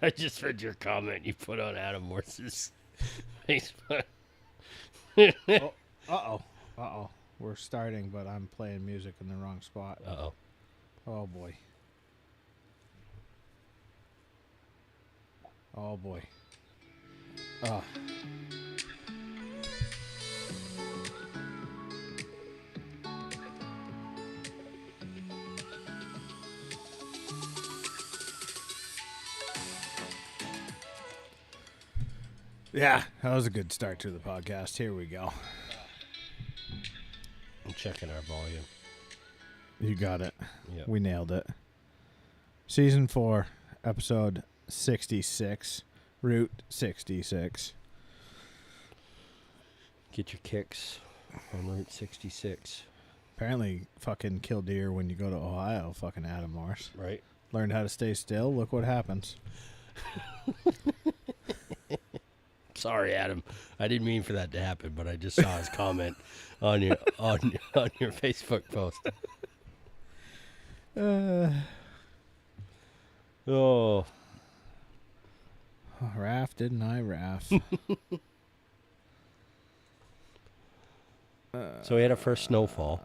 I just read your comment you put on Adam Morse's Facebook. Oh, uh-oh. We're starting, but I'm playing music in the wrong spot. Uh-oh. Oh, boy. Oh, boy. Oh. Yeah, that was a good start to the podcast. Here we go. I'm checking our volume. You got it. Yep. We nailed it. Season 4, episode 66, Route 66. Get your kicks on Route 66. Apparently, fucking kill deer when you go to Ohio, fucking Adam Morse. Right? Learned how to stay still. Look what happens. Sorry, Adam. I didn't mean for that to happen, but I just saw his comment on your on your Facebook post. Oh, Raff, didn't I, Raff? so we had our first snowfall.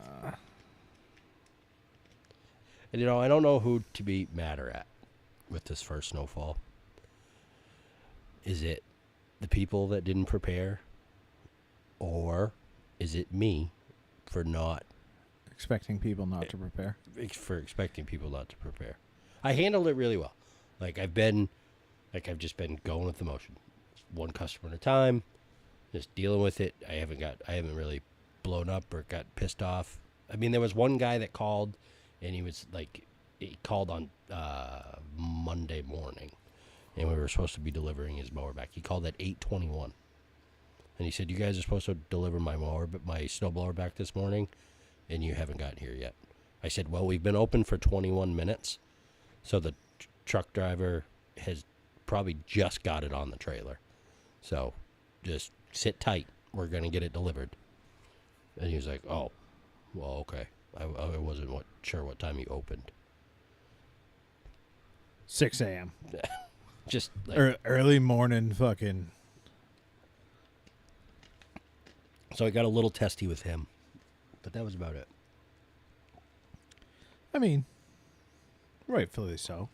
And, I don't know who to be madder at with this first snowfall. Is it the people that didn't prepare? Or is it me for not... Expecting people not to prepare. For expecting people not to prepare. I handled it really well. I've just been going with the motion. One customer at a time, just dealing with it. I haven't really blown up or got pissed off. I mean, there was one guy that called, and he called on Monday morning, and we were supposed to be delivering his mower back. He called at 8:21, and he said, "You guys are supposed to deliver my snowblower back this morning, and you haven't gotten here yet." I said, "Well, we've been open for 21 minutes, so the truck driver has probably just got it on the trailer. So just sit tight. We're going to get it delivered." And he was like, "Oh, well, okay." I wasn't sure what time you opened. 6 a.m. Just early morning fucking. So I got a little testy with him, but that was about it. I mean, rightfully so.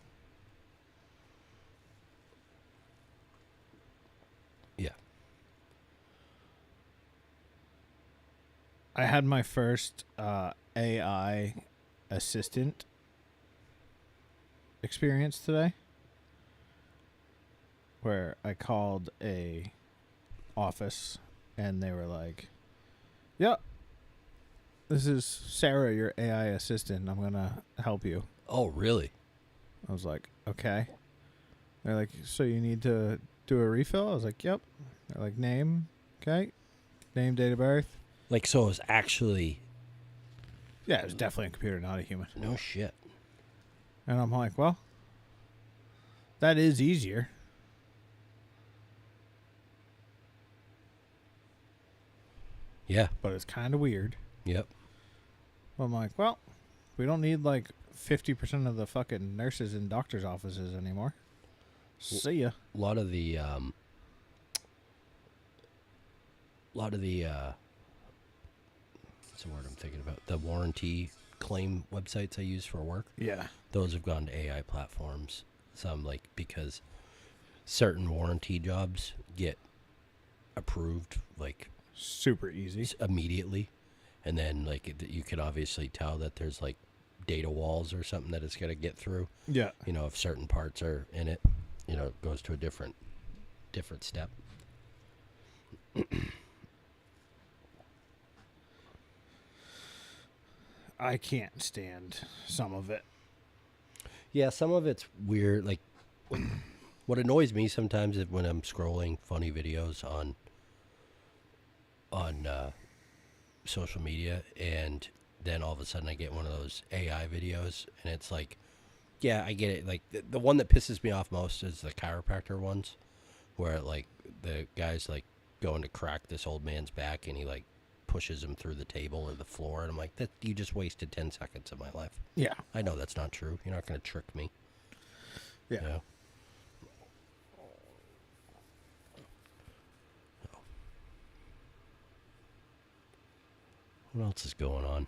Yeah. I had my first AI assistant experience today, where I called a office and they were like, "Yeah, this is Sarah, your AI assistant. I'm gonna help you." Oh, really? I was like, "Okay." They're like, "So you need to do a refill?" I was like, "Yep." They're like, "Name, okay, name, date of birth." So it was actually... Yeah, it was definitely a computer, not a human. No shit. And I'm like, well, that is easier. Yeah. But it's kind of weird. Yep. I'm like, well, we don't need 50% of the fucking nurses in doctors' offices anymore. See ya. A lot of the what's the word I'm thinking about? The warranty claim websites I use for work. Yeah. Those have gone to AI platforms. Some because certain warranty jobs get approved super easy immediately, and then you can obviously tell that there's data walls or something that it's got to get through. Yeah. If certain parts are in it, it goes to a different step. I can't stand some of it. Yeah, some of it's weird. What annoys me sometimes is when I'm scrolling funny videos on social media, and then all of a sudden I get one of those AI videos, and it's yeah, I get it. The one that pisses me off most is the chiropractor ones, where the guy's going to crack this old man's back, and he pushes him through the table or the floor, and I'm like, that you just wasted 10 seconds of my life. Yeah. I know that's not true. You're not going to trick me. Yeah. What else is going on?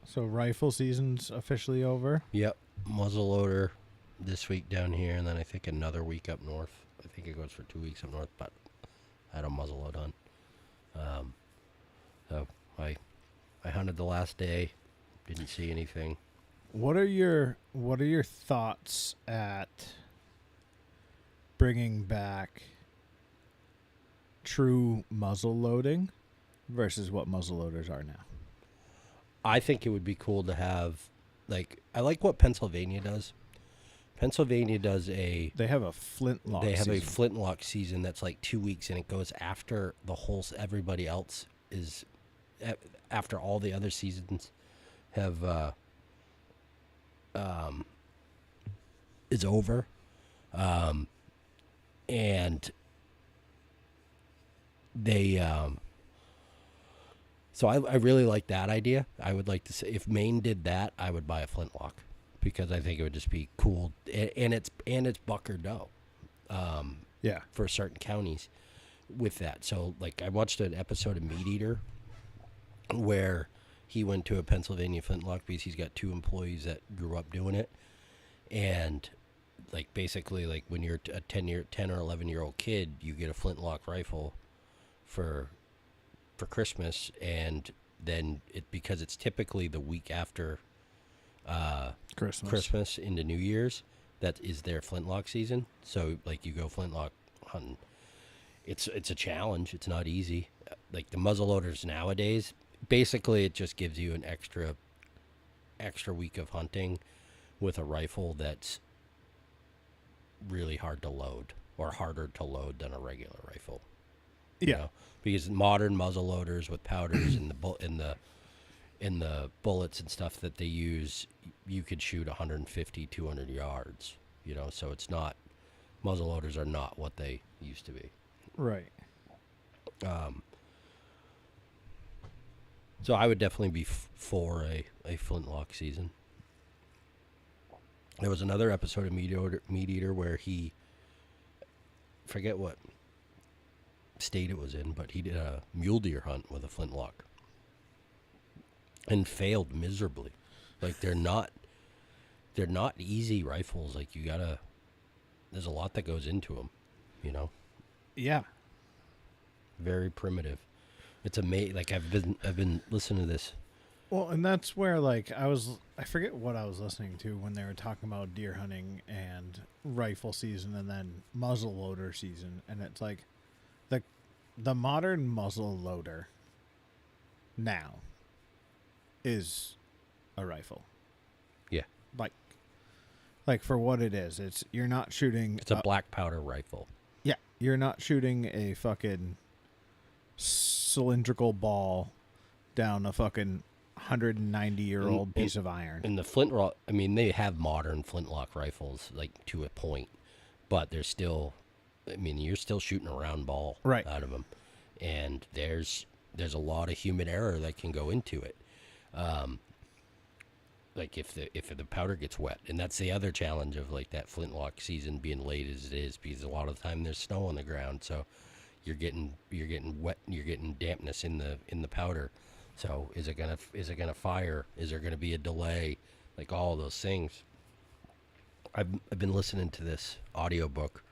So rifle season's officially over. Yep, muzzleloader this week down here, and then I think another week up north. I think it goes for 2 weeks up north, but I had a muzzleload hunt. So I hunted the last day, didn't see anything. What are your thoughts at bringing back true muzzle loading versus what muzzle loaders are now? I think it would be cool to have, like, I like what Pennsylvania does. Pennsylvania does They have a flintlock. They have season. a flintlock season that's like 2 weeks, and it goes after the whole. Everybody else is after all the other seasons have is over, and they. So I really like that idea. I would like to say if Maine did that, I would buy a flintlock because I think it would just be cool, and it's buck or doe, Yeah. for certain counties with that. So like I watched an episode of Meat Eater where he went to a Pennsylvania flintlock because he's got 2 employees that grew up doing it, and like basically like when you're a 10 or 11-year-old kid, you get a flintlock rifle for Christmas, and then because it's typically the week after Christmas into New Year's, that is their flintlock season. So like you go flintlock hunting, it's a challenge. It's not easy. Like the muzzleloaders nowadays, basically it just gives you an extra week of hunting with a rifle that's really hard to load, or harder to load than a regular rifle. Yeah. Know? Because modern muzzle loaders with powders in the bullets and stuff that they use, you could shoot 150, 200 yards. You know, so it's not, muzzle loaders are not what they used to be. Right. So I would definitely be for a flintlock season. There was another episode of Meat Eater where he, forget what state it was in, but he did a mule deer hunt with a flintlock and failed miserably. Like they're not easy rifles. Like there's a lot that goes into them, you know. Yeah. Very primitive. It's amazing. Like I've been listening to this. Well, and that's where like I forget what I was listening to when they were talking about deer hunting and rifle season and then muzzle loader season, and it's like the modern muzzle loader now is a rifle. Yeah. Like for what it is, you're not shooting. It's a black powder rifle. Yeah, you're not shooting a fucking cylindrical ball down a fucking 190-year-old piece of iron. And the flintlock, I mean, they have modern flintlock rifles, like to a point, but they're still, I mean, you're still shooting a round ball right out of them, and there's a lot of human error that can go into it. Like if the powder gets wet, and that's the other challenge of like that flintlock season being late as it is, because a lot of the time there's snow on the ground, so you're getting wet, you're getting dampness in the powder. So is it gonna fire? Is there gonna be a delay? Like all of those things. I've been listening to this audiobook.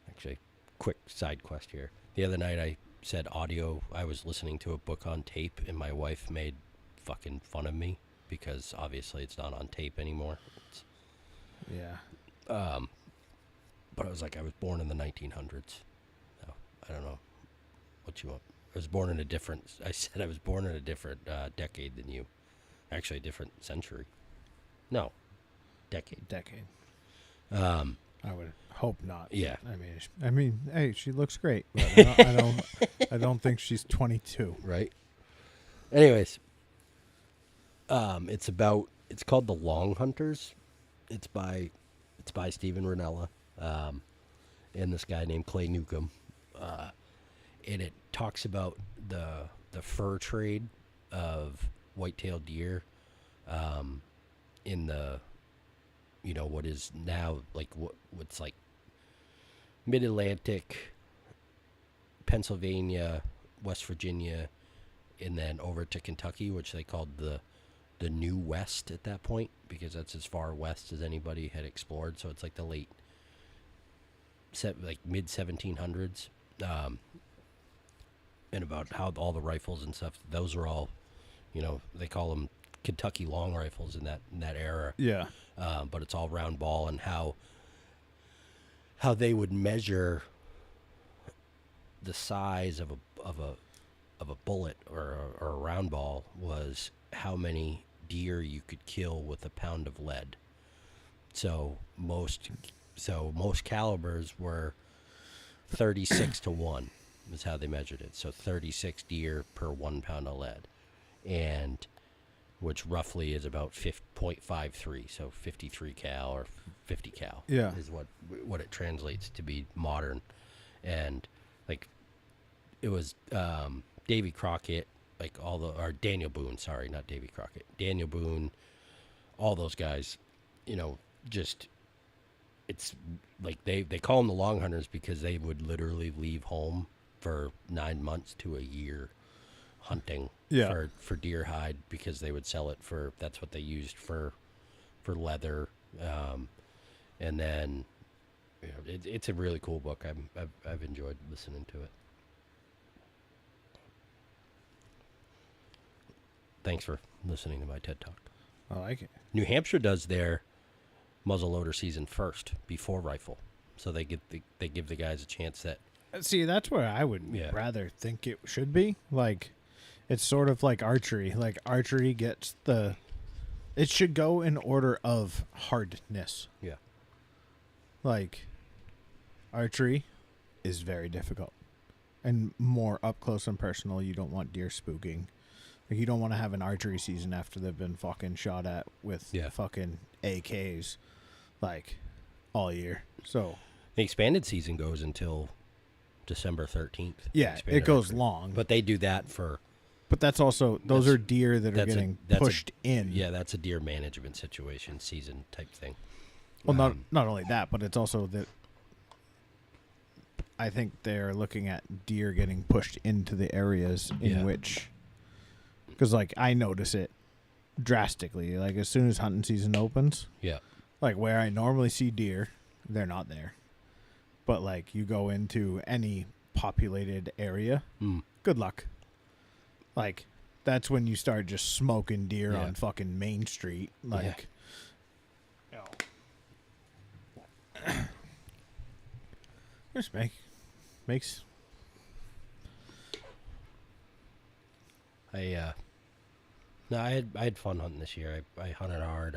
Actually, quick side quest here. The other night I said audio. I was listening to a book on tape, and my wife made fucking fun of me because obviously it's not on tape anymore. Yeah. But I was like, I was born in the 1900s. No, I don't know what you want. I was born in a different. I said I was born in a different decade than you. Actually, a different century. No, decade. I would hope not. Yeah. I mean, hey, she looks great, but I don't think she's 22. Right. Anyways, it's called The Long Hunters. It's by Stephen Ranella, and this guy named Clay Newcomb, and it talks about the fur trade of white-tailed deer, in the what is now like what's like Mid-Atlantic, Pennsylvania, West Virginia, and then over to Kentucky, which they called the New West at that point, because that's as far west as anybody had explored. So it's like the mid 1700s, and about how all the rifles and stuff. Those are all, they call them Kentucky long rifles in that era. Yeah. But it's all round ball, and how they would measure the size of a bullet or a round ball was how many deer you could kill with a pound of lead. So most calibers were 36 to 1 is how they measured it. So 36 deer per 1 pound of lead, and which roughly is about 0.53, so 53 cal or 50 cal. Yeah. Is what it translates to be modern. And like it was Davy Crockett, like or Daniel Boone, sorry, not Davy Crockett. Daniel Boone, all those guys, just it's like they call them the long hunters because they would literally leave home for 9 months to a year hunting for deer hide, because they would sell it that's what they used for leather. And then it's a really cool book. I've enjoyed listening to it. Thanks for listening to my TED Talk. I like it. New Hampshire does their muzzleloader season first before rifle, so they give the guys a chance that. See, that's where I would rather think it should be. Like, it's sort of like archery. Like, archery gets it should go in order of hardness. Yeah. Like, archery is very difficult and more up close and personal. You don't want deer spooking. Like, you don't want to have an archery season after they've been fucking shot at with fucking AKs, like, all year. So the expanded season goes until December 13th. Yeah, it goes long. But they do that for... But that's also... Those are deer that are getting pushed in. Yeah, that's a deer management situation, season type thing. Well, not only that, but it's also that I think they're looking at deer getting pushed into the areas in which... Because, like, I notice it drastically. Like, as soon as hunting season opens, like, where I normally see deer, they're not there. But, like, you go into any populated area, good luck. Like, that's when you start just smoking deer on fucking Main Street. Like, just makes... I had fun hunting this year. I hunted hard.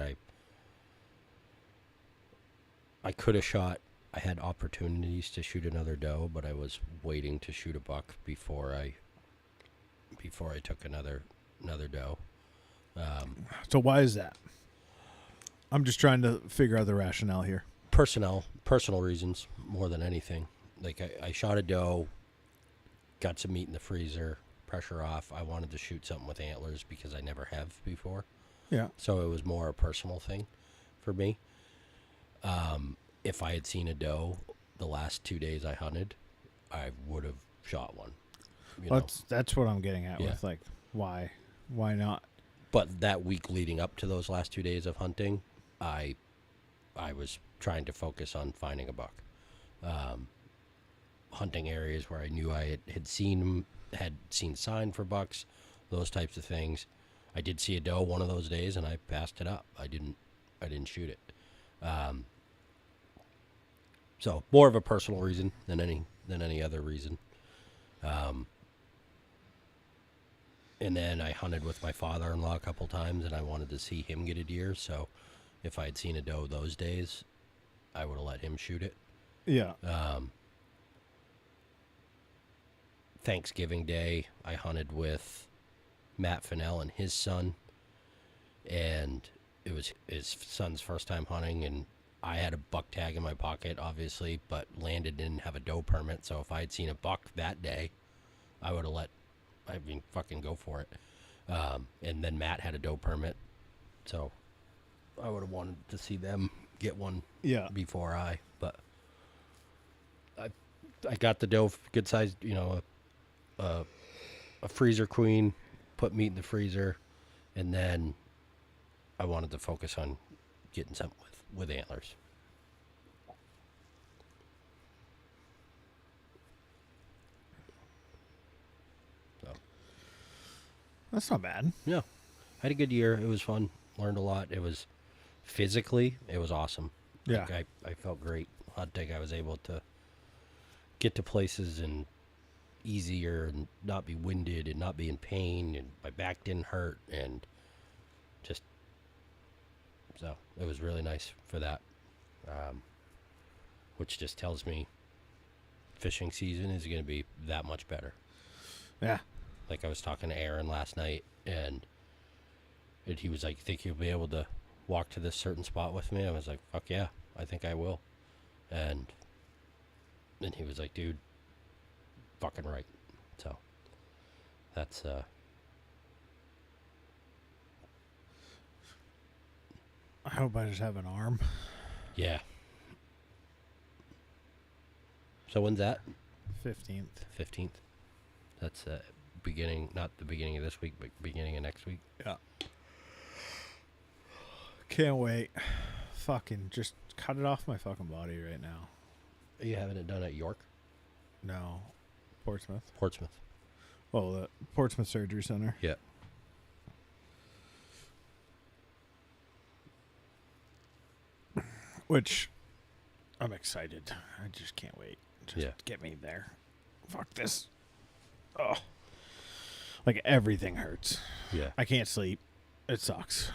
I could have shot. I had opportunities to shoot another doe, but I was waiting to shoot a buck before I took another doe. So why is that? I'm just trying to figure out the rationale here. Personal reasons more than anything. Like I shot a doe, got some meat in the freezer. Pressure off. I wanted to shoot something with antlers because I never have before. Yeah. So it was more a personal thing for me. If I had seen a doe the last 2 days I hunted, I would have shot one. That's what I'm getting at with, like, why not? But that week leading up to those last 2 days of hunting, I was trying to focus on finding a buck. Hunting areas where I knew I had seen sign for bucks, those types of things. I did see a doe one of those days, and I passed it up. I didn't shoot it. So more of a personal reason than any other reason. And then I hunted with my father-in-law a couple times, and I wanted to see him get a deer. So if I had seen a doe those days, I would have let him shoot it. Yeah. Thanksgiving Day, I hunted with Matt Fennell and his son, and it was his son's first time hunting, and I had a buck tag in my pocket, obviously, but Landon didn't have a doe permit, so if I had seen a buck that day, I would have fucking go for it. And then Matt had a doe permit, so I would have wanted to see them get one Yeah. before but I got the doe, good sized, a freezer queen, put meat in the freezer, and then I wanted to focus on getting something with antlers. So That's not bad. yeah, I had a good year. It was fun. Learned a lot. It was physically, it was awesome. Yeah. Like, I felt great hunting. I was able to get to places and easier and not be winded and not be in pain, and my back didn't hurt, and just so it was really nice for that, which just tells me fishing season is going to be that much better. Yeah. Like, I was talking to Aaron last night, and he was like, think you'll be able to walk to this certain spot with me? I was like, fuck yeah, I think I will. And then he was like, dude, fucking right. So that's I hope I just have an arm. yeah. So when's that? 15th. 15th. That's beginning, not the beginning of this week, but beginning of next week. Yeah. Can't wait. Fucking just cut it off my fucking body right now. Are you having it done at York? No. Portsmouth. Portsmouth. Oh, the Portsmouth Surgery Center. Yeah. Which I'm excited. I just can't wait. Just Yeah. get me there. Fuck this. Oh. Like everything hurts. Yeah. I can't sleep. It sucks.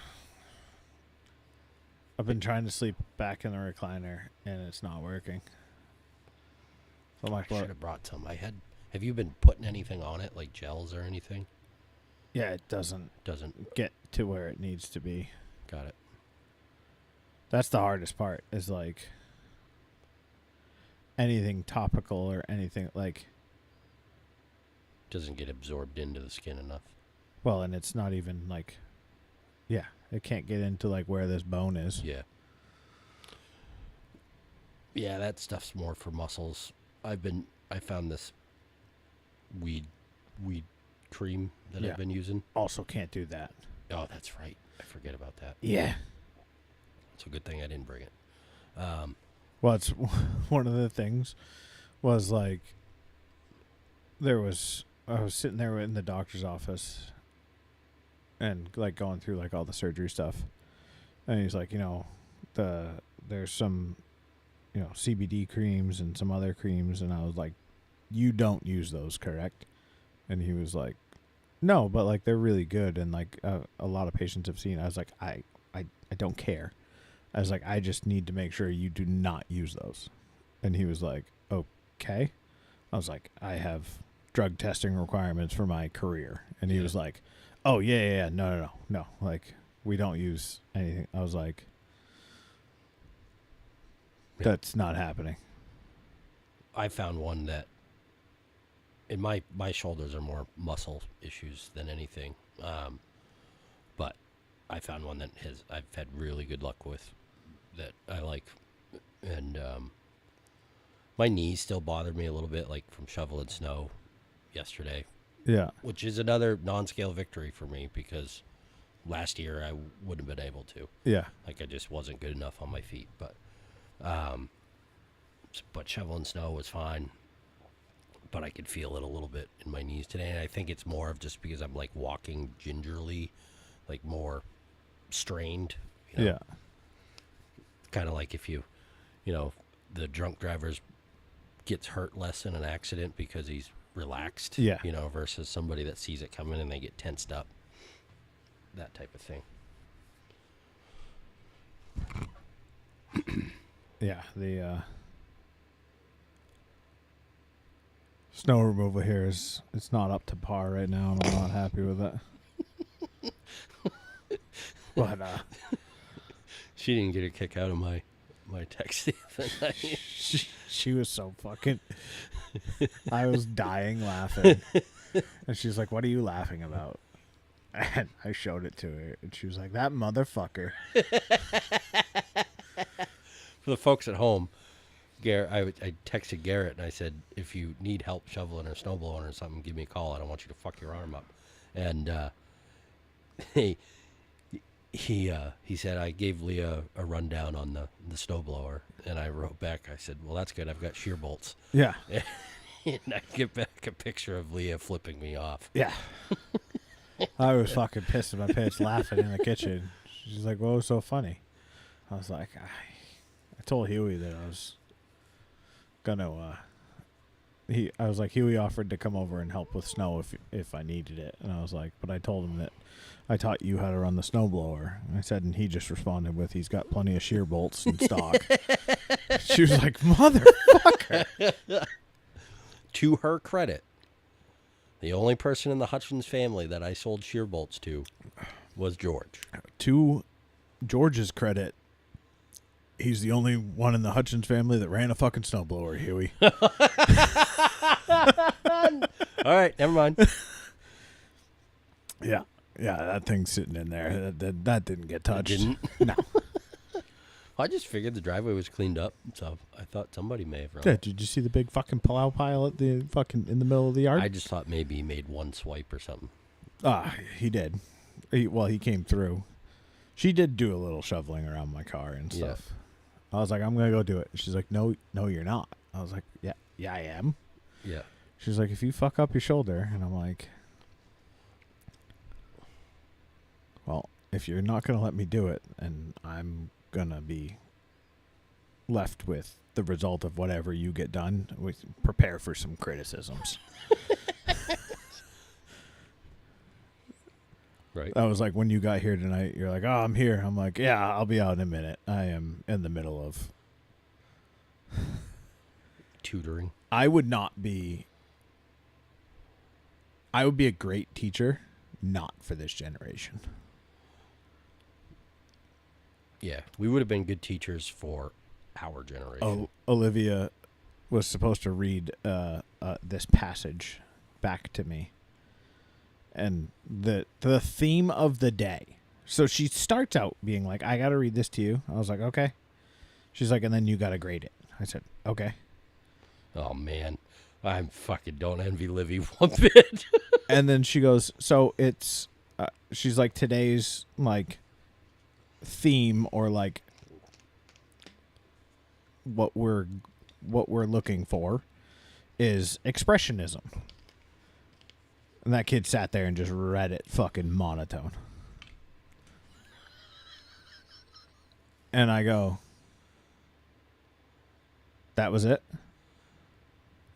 I've been trying to sleep back in the recliner and it's not working. So I'm I like, should what? have brought some. Have you been putting anything on it, like gels or anything? Yeah, it doesn't Doesn't. get to where it needs to be. Got it. That's the hardest part, is like anything topical or anything like, Doesn't get absorbed into the skin enough. well, and it's not even like, yeah, it can't get into like where this bone is. Yeah. Yeah, that stuff's more for muscles. I found this weed cream that Yeah. I've been using. Also can't do that. Oh, that's right. I forget about that. Yeah. It's a good thing I didn't bring it. Well, it's one of the things was like, I was sitting there in the doctor's office and like going through like all the surgery stuff. And he's like, there's some, CBD creams and some other creams. And I was like, you don't use those, correct? And he was like, no, but like they're really good. And like a lot of patients have seen. I was like, I don't care. I was like, I just need to make sure you do not use those. And he was like, okay. I was like, I have drug testing requirements for my career. And he was like, oh, yeah, no. Like, we don't use anything. I was like, that's not happening. I found one that, and my shoulders are more muscle issues than anything. But I found one that I've had really good luck with, that I like. And my knees still bothered me a little bit, like from shoveling snow yesterday. Yeah. Which is another non-scale victory for me, because last year I wouldn't have been able to. Yeah. Like, I just wasn't good enough on my feet. But shoveling snow was fine. But I could feel it a little bit in my knees today. And I think it's more of just because I'm like walking gingerly, like more strained. Yeah. Kind of like if the drunk driver gets hurt less in an accident because he's relaxed. Yeah. Versus somebody that sees it coming and they get tensed up. That type of thing. Yeah. The snow removal here it's not up to par right now, and I'm not happy with it. But She didn't get a kick out of my text the other night. she was so fucking, I was dying laughing. And she's like, what are you laughing about? And I showed it to her, and she was like, that motherfucker. the folks at home, Garrett, I texted Garrett and I said, if you need help shoveling or snowblowing or something, give me a call. I don't want you to fuck your arm up. And he said, I gave Leah a rundown on the snowblower, and I wrote back, I said, well, that's good. I've got shear bolts. Yeah. And I get back a picture of Leah flipping me off. Yeah. I was fucking pissed at my pants laughing in the kitchen. She's like, what was so funny? I was like, I told Huey that I was gonna, I was like, Huey offered to come over and help with snow if I needed it. And I was like, but I told him that I taught you how to run the snowblower. And I said, and he just responded with, he's got plenty of shear bolts in stock. She was like, motherfucker. To her credit, the only person in the Hutchins family that I sold shear bolts to was George. To George's credit, he's the only one in the Hutchins family that ran a fucking snowblower, Huey. All right, never mind. Yeah. Yeah, that thing's sitting in there. That didn't get touched. Didn't? No. I just figured the driveway was cleaned up, so I thought somebody may have run Yeah, it. did you see the big fucking plow pile at the fucking in the middle of the yard? I just thought maybe he made one swipe or something. He did. He came through. She did do a little shoveling around my car and stuff. I was like, I'm gonna go do it. She's like, no, you're not. I was like, yeah, I am. Yeah. She's like, if you fuck up your shoulder, and I'm like, well, if you're not gonna let me do it, and I'm gonna be left with the result of whatever you get done, we prepare for some criticisms. Right. I was like, when you got here tonight, you're like, oh, I'm here. I'm like, yeah, I'll be out in a minute. I am in the middle of Tutoring. I would be a great teacher, not for this generation. Yeah, we would have been good teachers for our generation. Oh, Olivia was supposed to read this passage back to me. And the theme of the day. So she starts out being like, I got to read this to you. I was like, okay. She's like, and then you got to grade it. I said, okay. Oh, man. I fucking don't envy Livy one bit. And then she goes, so it's, she's like, today's like theme or like what we're looking for is expressionism. And that kid sat there and just read it fucking monotone. And I go, that was it?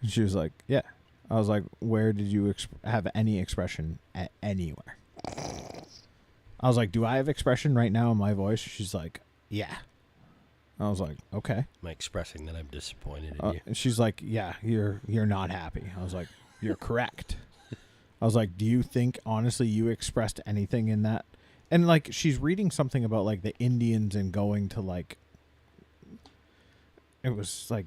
And she was like, yeah. I was like, where did you have any expression anywhere? I was like, do I have expression right now in my voice? She's like, yeah. I was like, okay. Am I expressing that I'm disappointed in you? And she's like, yeah, you're not happy. I was like, you're correct. I was like, do you think, honestly, you expressed anything in that? And, like, she's reading something about, like, the Indians and going to, like, it was, like,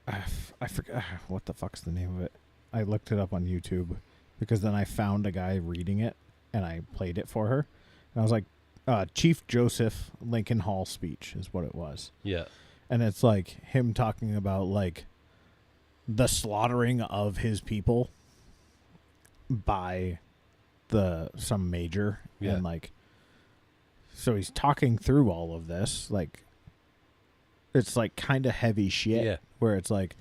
I forget, what the fuck's the name of it? I looked it up on YouTube because then I found a guy reading it and I played it for her. And I was like, Chief Joseph Lincoln Hall speech is what it was. Yeah. And it's, like, him talking about, like, the slaughtering of his people by some major. Yeah. And like, so he's talking through all of this, like, it's like kind of heavy shit. Yeah. Where it's like,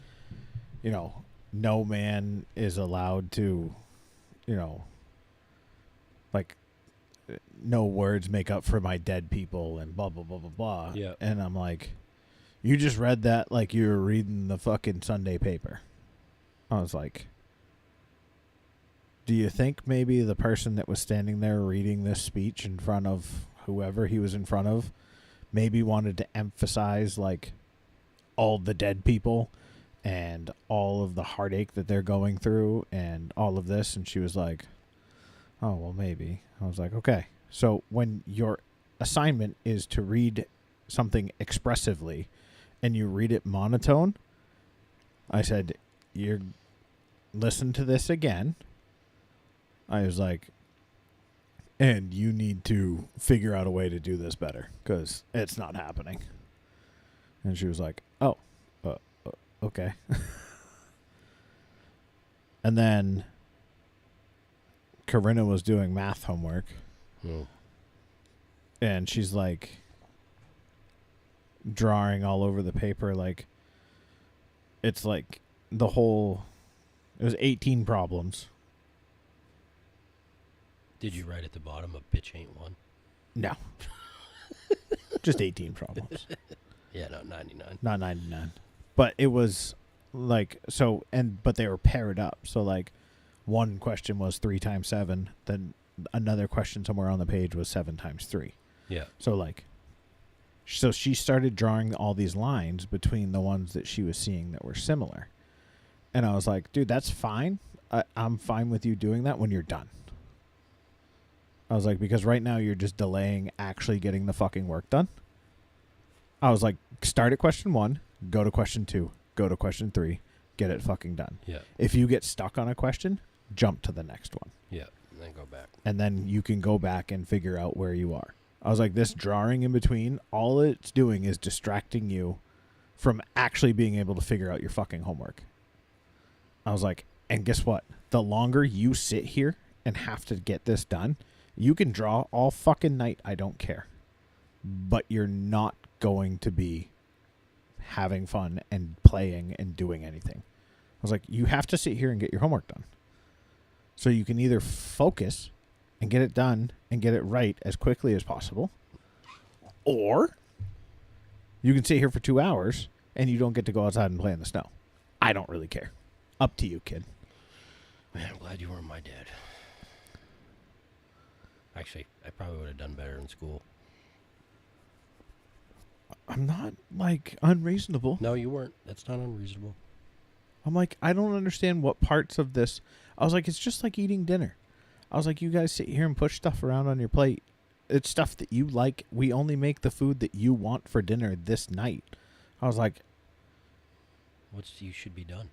you know, no man is allowed to, you know, like, no words make up for my dead people and blah blah blah blah blah. Yeah. And I'm like, you just read that like you were reading the fucking Sunday paper. I was like, do you think maybe the person that was standing there reading this speech in front of whoever he was in front of maybe wanted to emphasize, like, all the dead people and all of the heartache that they're going through and all of this? And she was like, oh, well, maybe. I was like, okay. So when your assignment is to read something expressively and you read it monotone, I said, listen to this again. I was like, and you need to figure out a way to do this better because it's not happening. And she was like, oh, okay. And then Corinna was doing math homework. Oh. And she's like drawing all over the paper. Like, it's like it was 18 problems. Did you write at the bottom a bitch ain't one? No. Just 18 problems. Yeah, no, 99. Not 99. But it was like, but they were paired up. So like one question was 3 times 7. Then another question somewhere on the page was 7 times 3. Yeah. So she started drawing all these lines between the ones that she was seeing that were similar. And I was like, dude, that's fine. I'm fine with you doing that when you're done. I was like, because right now you're just delaying actually getting the fucking work done. I was like, start at question 1, go to question 2, go to question 3, get it fucking done. Yeah. If you get stuck on a question, jump to the next one. Yeah. And then go back. And then you can go back and figure out where you are. I was like, this drawing in between, all it's doing is distracting you from actually being able to figure out your fucking homework. I was like, and guess what? The longer you sit here and have to get this done, you can draw all fucking night. I don't care. But you're not going to be having fun and playing and doing anything. I was like, you have to sit here and get your homework done. So you can either focus and get it done and get it right as quickly as possible, or you can sit here for 2 hours and you don't get to go outside and play in the snow. I don't really care. Up to you, kid. Man, I'm glad you weren't my dad. Actually, I probably would have done better in school. I'm not, like, unreasonable. No, you weren't. That's not unreasonable. I'm like, I don't understand what parts of this. I was like, it's just like eating dinner. I was like, you guys sit here and push stuff around on your plate. It's stuff that you like. We only make the food that you want for dinner this night. I was like, You should be done.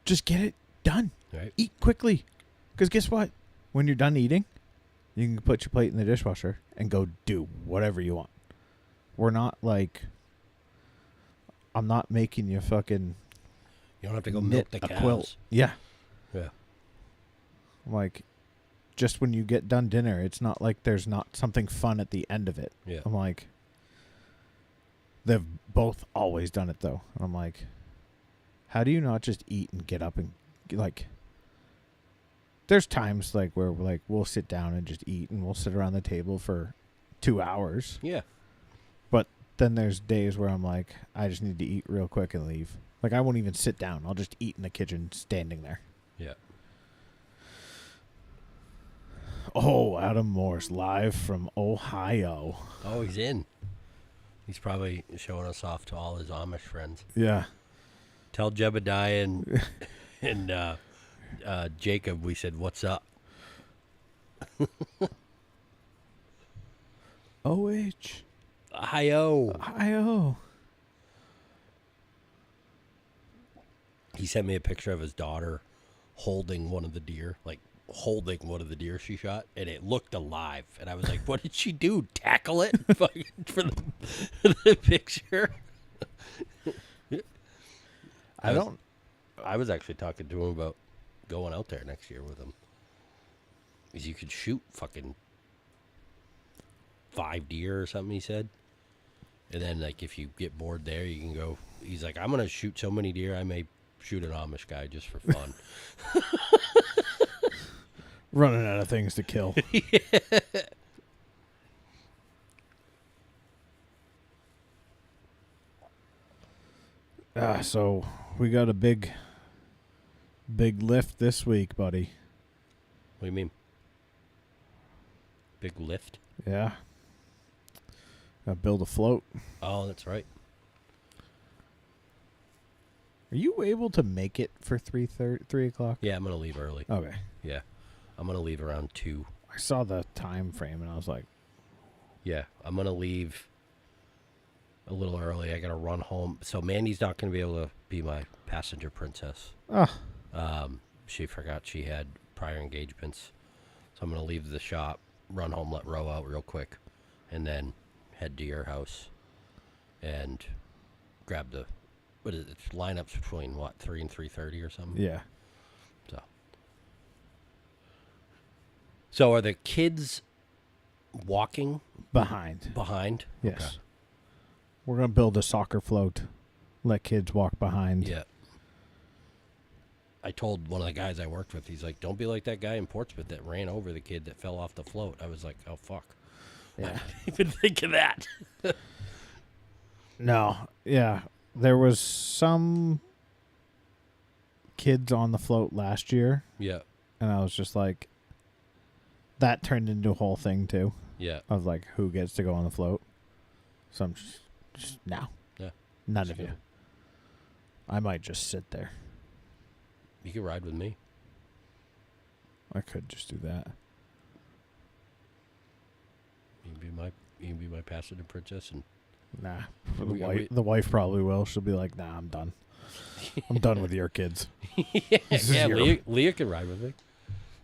just get it done. Right. Eat quickly. Because guess what? When you're done eating, you can put your plate in the dishwasher and go do whatever you want. We're not like, I'm not making you fucking You don't have to go knit milk the a cows. quilt. Yeah. Yeah. I'm like, just when you get done dinner, it's not like there's not something fun at the end of it. Yeah. I'm like, they've both always done it though. And I'm like, how do you not just eat and get up and like, there's times like where we're like, we'll sit down and just eat and we'll sit around the table for 2 hours. Yeah. But then there's days where I'm like, I just need to eat real quick and leave. Like, I won't even sit down. I'll just eat in the kitchen standing there. Yeah. Oh, Adam Morse live from Ohio. Oh, he's in. He's probably showing us off to all his Amish friends. Yeah. Tell Jebediah and Jacob we said, what's up? O-H. Ohio. Ohio. He sent me a picture of his daughter holding one of the deer, like holding one of the deer she shot, and it looked alive. And I was like, what did she do? Tackle it for the picture? I was actually talking to him about going out there next year with him. Because you could shoot fucking 5 deer or something, he said. And then, like, if you get bored there, you can go. He's like, I'm going to shoot so many deer, I may shoot an Amish guy just for fun. Running out of things to kill. So we got a big lift this week, buddy. What do you mean? Big lift? Yeah. Got to build a float. Oh, that's right. Are you able to make it for 3 o'clock? Yeah, I'm going to leave early. Okay. Yeah. I'm going to leave around 2. I saw the time frame and I was like, Yeah, I'm going to leave a little early. I got to run home. So Mandy's not going to be able to be my passenger princess. She forgot she had prior engagements. So I'm going to leave the shop, run home, let Ro out real quick, and then head to your house and grab the, what is it? Lineups between what, 3 and 3:30 or something. Yeah. So are the kids walking Behind. behind? Yes. Okay. We're going to build a soccer float. Let kids walk behind. Yeah. I told one of the guys I worked with, he's like, don't be like that guy in Portsmouth that ran over the kid that fell off the float. I was like, oh, fuck. Yeah. I didn't even think of that. No. Yeah. There was some kids on the float last year, Yeah. and I was just like, that turned into a whole thing, too, Yeah. of like, who gets to go on the float. So I'm just no. Yeah. None That's of you. good. I might just sit there. You can ride with me. I could just do that. You can be my passenger princess, and Nah. we- The wife probably will. She'll be like, nah, I'm done. I'm done with your kids. This is yeah, your- Leah can ride with me.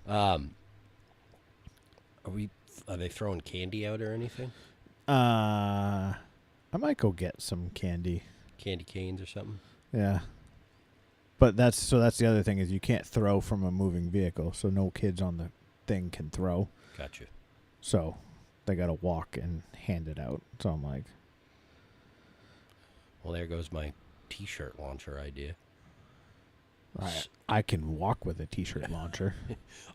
Are they throwing candy out or anything? I might go get some candy. Candy canes or something? Yeah. But that's the other thing is you can't throw from a moving vehicle, so no kids on the thing can throw. Gotcha. So they got to walk and hand it out. So I'm like, Well, there goes my T-shirt launcher idea. I can walk with a T-shirt launcher.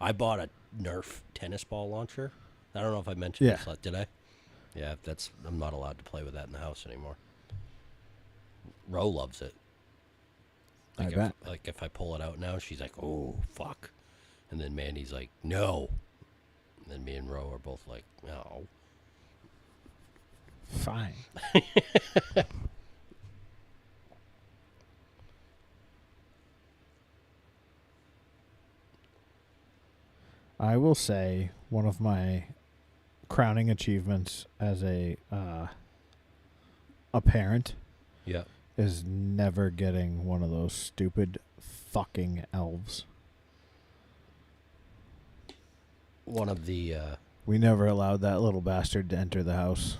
I bought a Nerf tennis ball launcher. I don't know if I mentioned Yeah. this. Did I? Yeah, I'm not allowed to play with that in the house anymore. Ro loves it. I bet. If I pull it out now, she's like, "Oh fuck," and then Mandy's like, "No," and then me and Ro are both like, "No." Fine. I will say one of my crowning achievements as a parent Yeah. is never getting one of those stupid fucking elves. One of the We never allowed that little bastard to enter the house.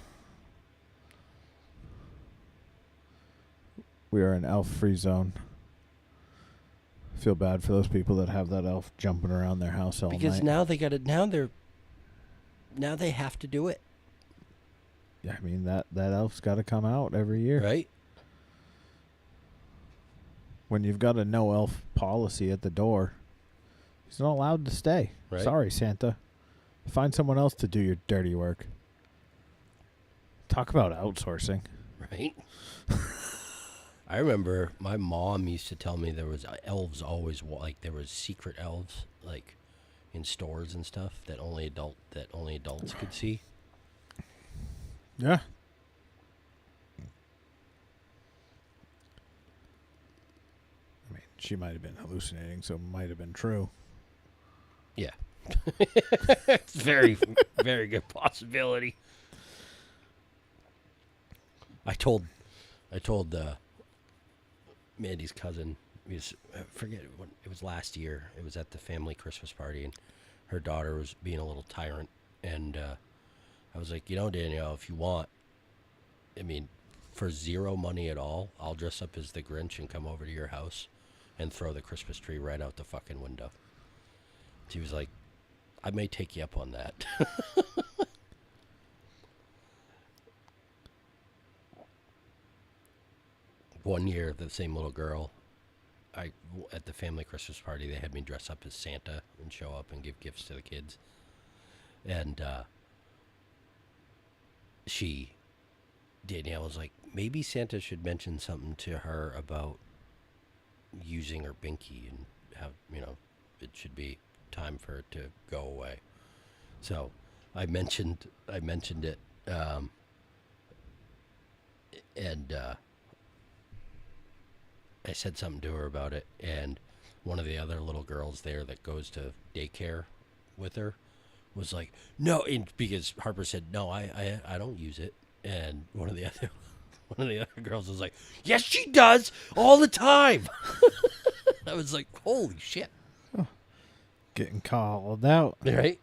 We are an elf-free zone. Feel bad for those people that have that elf jumping around their house all because night. now they got it. Now they have to do it, Yeah, I mean that elf's got to come out every year. right? When you've got a no elf policy at the door, he's not allowed to stay. Right. Sorry, Santa. Find someone else to do your dirty work. Talk about outsourcing. Right. I remember my mom used to tell me there was elves always there was secret elves like in stores and stuff that only adults could see. Yeah. I mean, she might have been hallucinating, so it might have been true. Yeah. It's very very good possibility. I told Mandy's cousin, I forget when it was last year. It was at the family Christmas party, and her daughter was being a little tyrant. And I was like, Danielle, if you want, I mean, for zero money at all, I'll dress up as the Grinch and come over to your house and throw the Christmas tree right out the fucking window. She was like, I may take you up on that. One year, the same little girl, at the family Christmas party, they had me dress up as Santa and show up and give gifts to the kids. And Danielle was like, maybe Santa should mention something to her about using her binky and how, it should be time for it to go away. So I mentioned it, and I said something to her about it, and one of the other little girls there that goes to daycare with her was like, no, because Harper said, no, I don't use it. And one of the other girls was like, yes, she does all the time. I was like, holy shit. Getting called out. Right?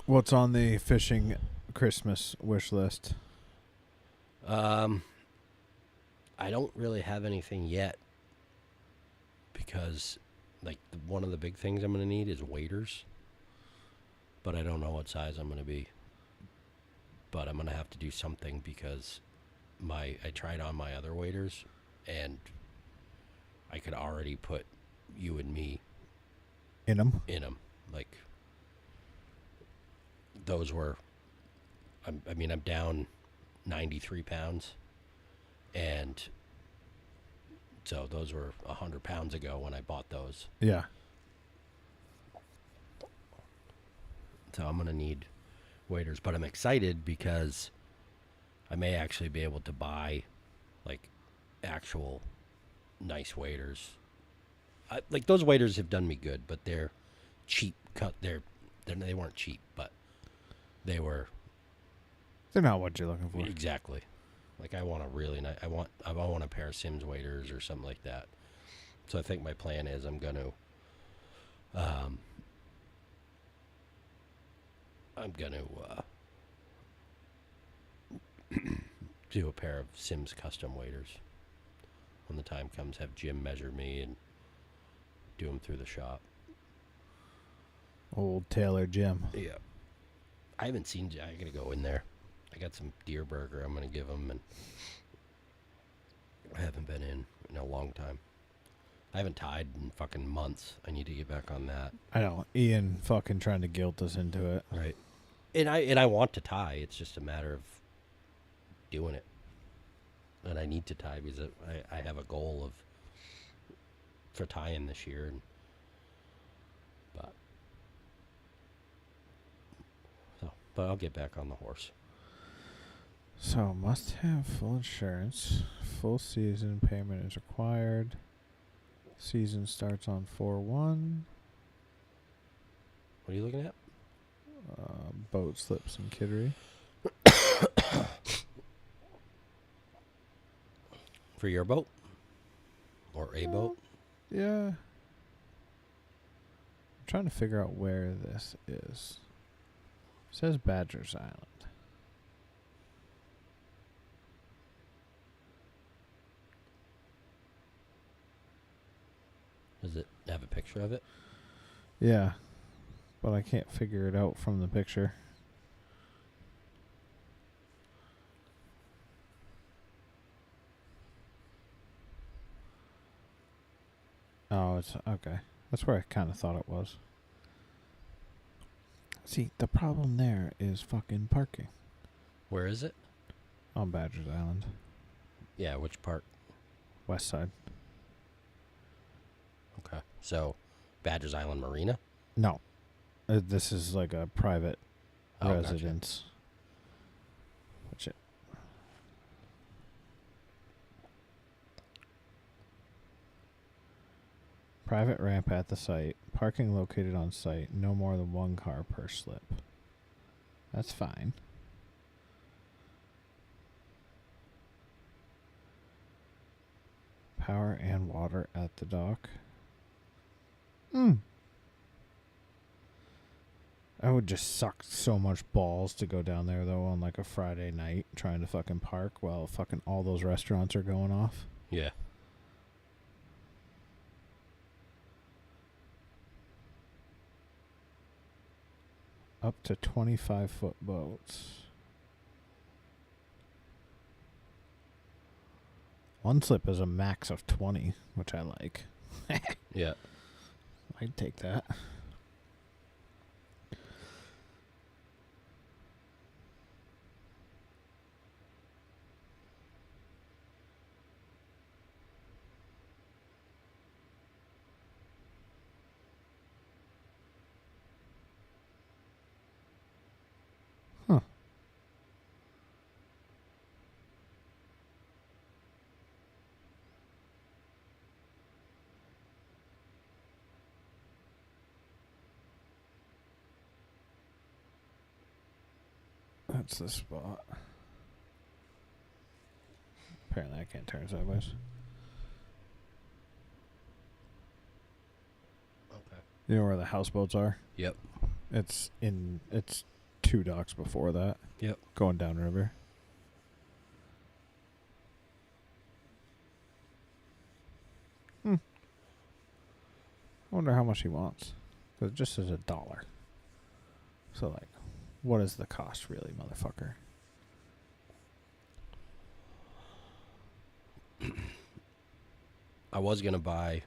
What's on the fishing Christmas wish list? I don't really have anything yet because, like, one of the big things I'm going to need is waders, but I don't know what size I'm going to be. But I'm going to have to do something because I tried on my other waders, and I could already put you and me In them? in them. Like, those were, I'm down 93 pounds. And so those were 100 pounds ago when I bought those. Yeah. So I'm going to need waders. But I'm excited because I may actually be able to buy, like, actual nice waders. Like, those waders have done me good, but they're cheap cut. They weren't cheap, but they were. They're not what you're looking for. Exactly. Like, I want a really nice. I want a pair of Sims waders or something like that. So I think my plan is I'm gonna do a pair of Sims custom waders when the time comes. Have Jim measure me and do them through the shop. Old Taylor Jim. Yeah. I haven't seen. I gotta go in there. I got some deer burger I'm gonna give him, and I haven't been in a long time. I haven't tied in fucking months. I need to get back on that. I know. Ian fucking trying to guilt us into it. Right. And I want to tie. It's just a matter of doing it. And I need to tie because I have a goal for tying this year, but I'll get back on the horse. So, must have full insurance. Full season payment is required. Season starts on 4/1. What are you looking at? Boat slips and kittery. For your boat? Or a boat? Yeah. I'm trying to figure out where this is. It says Badgers Island. Does it have a picture of it? Yeah. But I can't figure it out from the picture. Oh, it's okay. That's where I kind of thought it was. See, the problem there is fucking parking Where is it? on Badgers Island, Yeah, which part? west side. Okay. So, Badgers Island Marina? No, this is like a private Oh, gotcha. residence. Which it, private ramp at the site. Parking located on site. No more than one car per slip. That's fine. Power and water at the dock. I would just suck so much balls to go down there though on like a Friday night trying to fucking park while fucking all those restaurants are going off. Yeah. Up to 25-foot boats. One slip is a max of 20, which I like. Yeah. I'd take that. Huh. That's the spot. Apparently I can't turn sideways. Okay. You know where the houseboats are? Yep. It's 2 docks before that. Yep. Going downriver. I wonder how much he wants. Because it just says $1. So, like, what is the cost really, motherfucker? I was going to buy...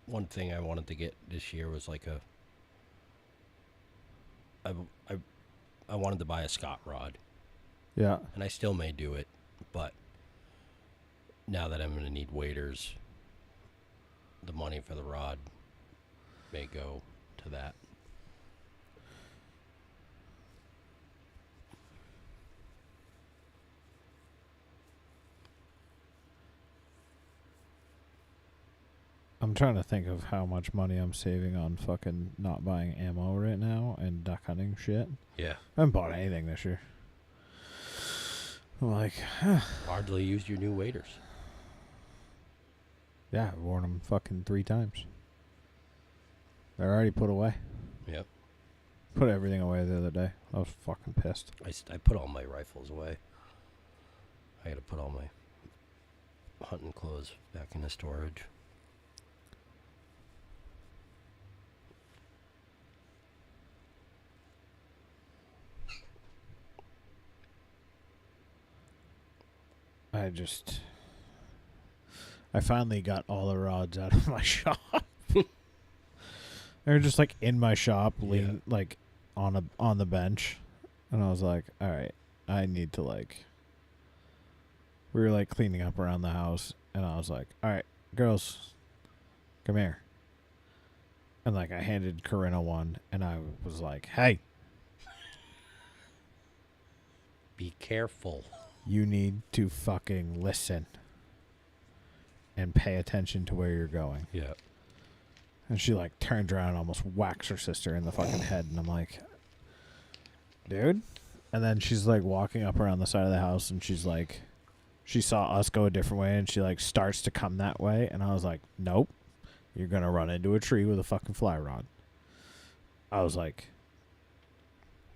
One thing I wanted to get this year was like I wanted to buy a Scott rod. Yeah. And I still may do it, but now that I'm going to need waders, the money for the rod may go to that. I'm trying to think of how much money I'm saving on fucking not buying ammo right now and duck hunting shit. Yeah. I haven't bought anything this year. I'm like, Hardly used your new waders. yeah, I've worn them fucking 3 times. They're already put away. Yep. Put everything away the other day. I was fucking pissed. I put all my rifles away. I got to put all my hunting clothes back into storage. I finally got all the rods out of my shop. They were just like in my shop, like on the bench, and I was like, all right, I need to like. We were like cleaning up around the house, and I was like, all right, girls, come here. And like I handed Corinna one, and I was like, hey, Be careful. you need to fucking listen and pay attention to where you're going. Yeah. And she like turns around and almost whacks her sister in the fucking head. And I'm like, dude. And then she's like walking up around the side of the house, and she's like, she saw us go a different way, and she like starts to come that way. And I was like, nope, you're going to run into a tree with a fucking fly rod. I was like,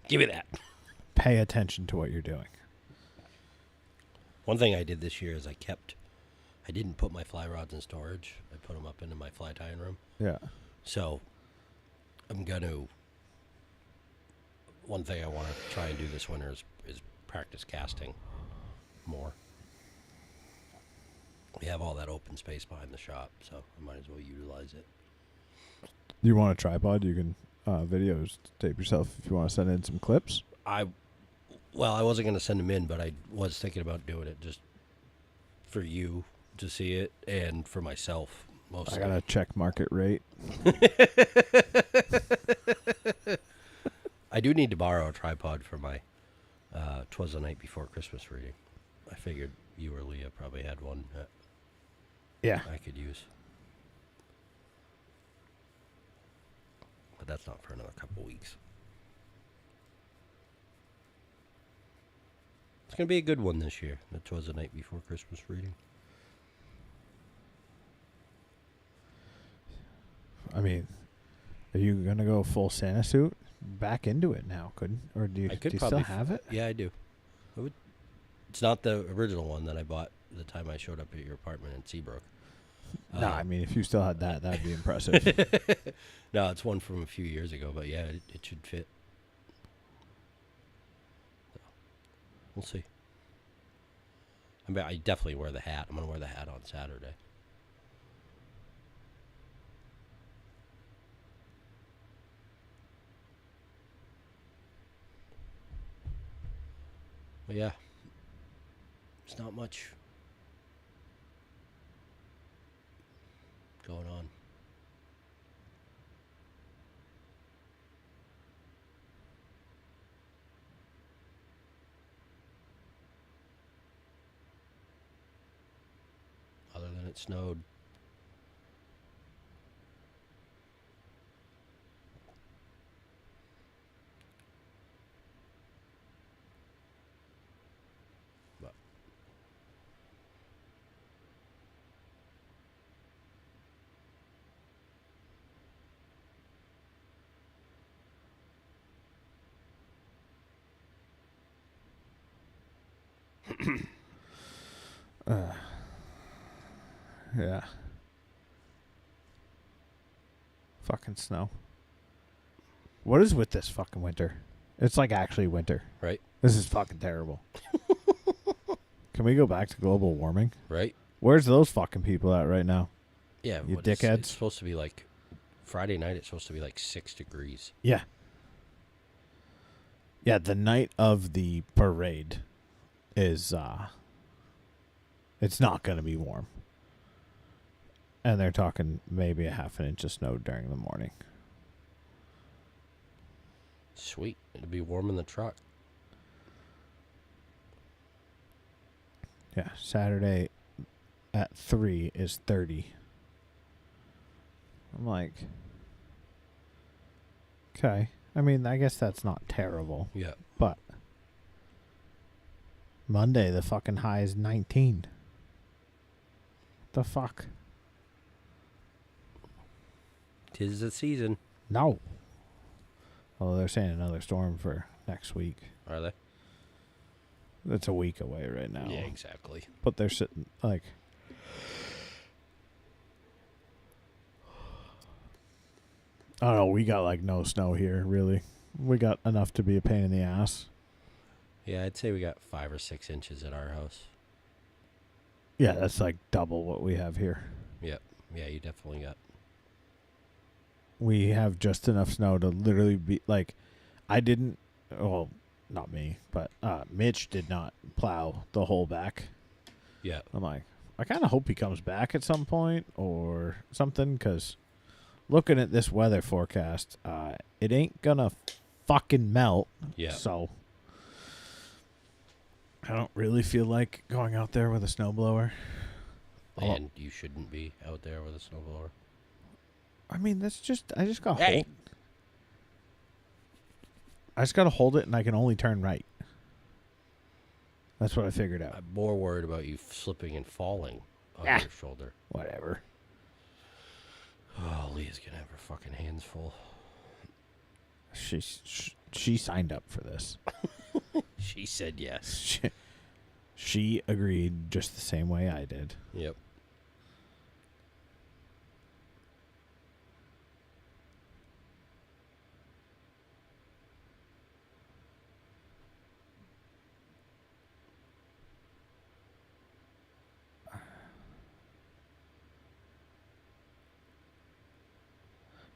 Give me that. pay attention to what you're doing. One thing I did this year is I didn't put my fly rods in storage. I put them up into my fly tying room. Yeah. So I'm going to, one thing I want to try and do this winter is practice casting more. We have all that open space behind the shop, so I might as well utilize it. You want a tripod? You can videos tape yourself if you want to send in some clips. I wasn't going to send them in, but I was thinking about doing it just for you to see it and for myself mostly. I got to check market rate. I do need to borrow a tripod for my 'Twas the Night Before Christmas reading. I figured you or Leah probably had one that Yeah. I could use. But that's not for another couple weeks. It's going to be a good one this year, the 'Twas the Night Before Christmas reading. I mean, are you going to go full Santa suit? Back into it now, or do you still have it? Yeah, I do. It's not the original one that I bought the time I showed up at your apartment in Seabrook. No, I mean, if you still had that, that'd be impressive. No, it's one from a few years ago, but yeah, it should fit. So, we'll see. I mean, I definitely wear the hat. I'm going to wear the hat on Saturday. But yeah, it's not much going on. Other than it snowed. But Yeah. Fucking snow. What is with this fucking winter? It's like actually winter. Right? This is fucking terrible. Can we go back to global warming? Right? Where's those fucking people at right now? Yeah. You It's dickheads. supposed to be like Friday night. It's supposed to be like 6 degrees. Yeah. Yeah, the night of the parade is it's not going to be warm. And they're talking maybe a half an inch of snow during the morning. Sweet. It'll be warm in the truck. Yeah, Saturday at 3 is 30. I'm like, okay. I mean, I guess that's not terrible. Yeah. But Monday, the fucking high is 19. The fuck? 'Tis the season. No. Oh, they're saying another storm for next week. Are they? It's a week away right now. Yeah, exactly. But they're sitting like, I don't know. We got like no snow here, really. We got enough to be a pain in the ass. Yeah, I'd say we got 5 or 6 inches at our house. Yeah, that's like double what we have here. Yep. Yeah, you definitely got. We have just enough snow to literally be like, I didn't, well, not me, but Mitch did not plow the whole back. Yeah. I'm like, I kind of hope he comes back at some point or something, because looking at this weather forecast, it ain't gonna fucking melt. Yeah. So I don't really feel like going out there with a snowblower. And you shouldn't be out there with a snowblower. I mean, that's just, I just got to Hey. hold. I just got to hold it, and I can only turn right. That's what I figured out. I'm more worried about you slipping and falling on Ah. your shoulder. Whatever. Oh, Leah's gonna have her fucking hands full. She signed up for this. She said yes. She agreed just the same way I did. Yep.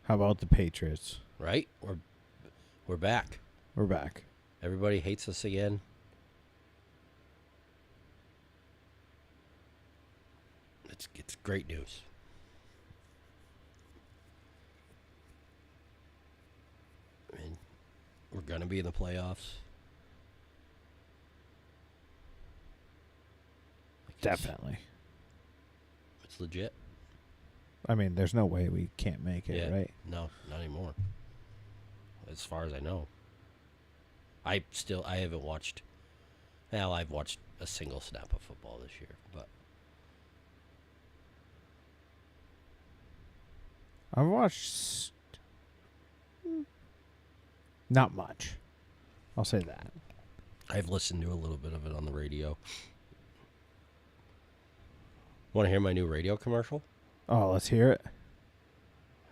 How about the Patriots? Right? We're back. We're back. Everybody hates us again. It's great news. I mean, we're gonna be in the playoffs. Like, Definitely. It's legit. I mean, there's no way we can't make it, right? No, not anymore. As far as I know. I haven't watched. Well, I've watched a single snap of football this year, but I've watched not much. I'll say that. I've listened to a little bit of it on the radio. Want to hear my new radio commercial? Oh, let's hear it.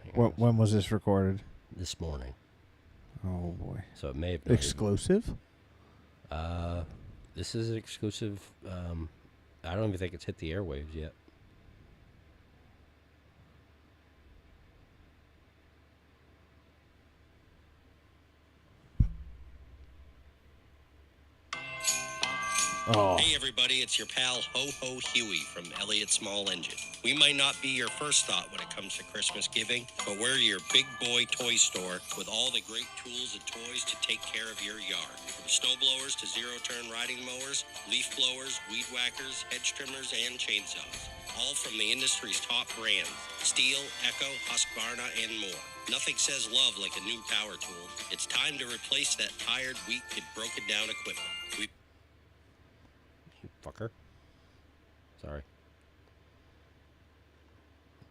Hang on. When was this recorded? This morning. Oh boy. So it may have been Exclusive? This is an exclusive. I don't even think it's hit the airwaves yet. Oh. Hey everybody, it's your pal Ho Ho Huey from Elliott Small Engine. We might not be your first thought when it comes to Christmas giving, but we're your big boy toy store with all the great tools and toys to take care of your yard. From snow blowers to zero-turn riding mowers, leaf blowers, weed whackers, hedge trimmers, and chainsaws. All from the industry's top brands, Steel, Echo, Husqvarna, and more. Nothing says love like a new power tool. It's time to replace that tired, weak, and broken down equipment. You fucker. Sorry.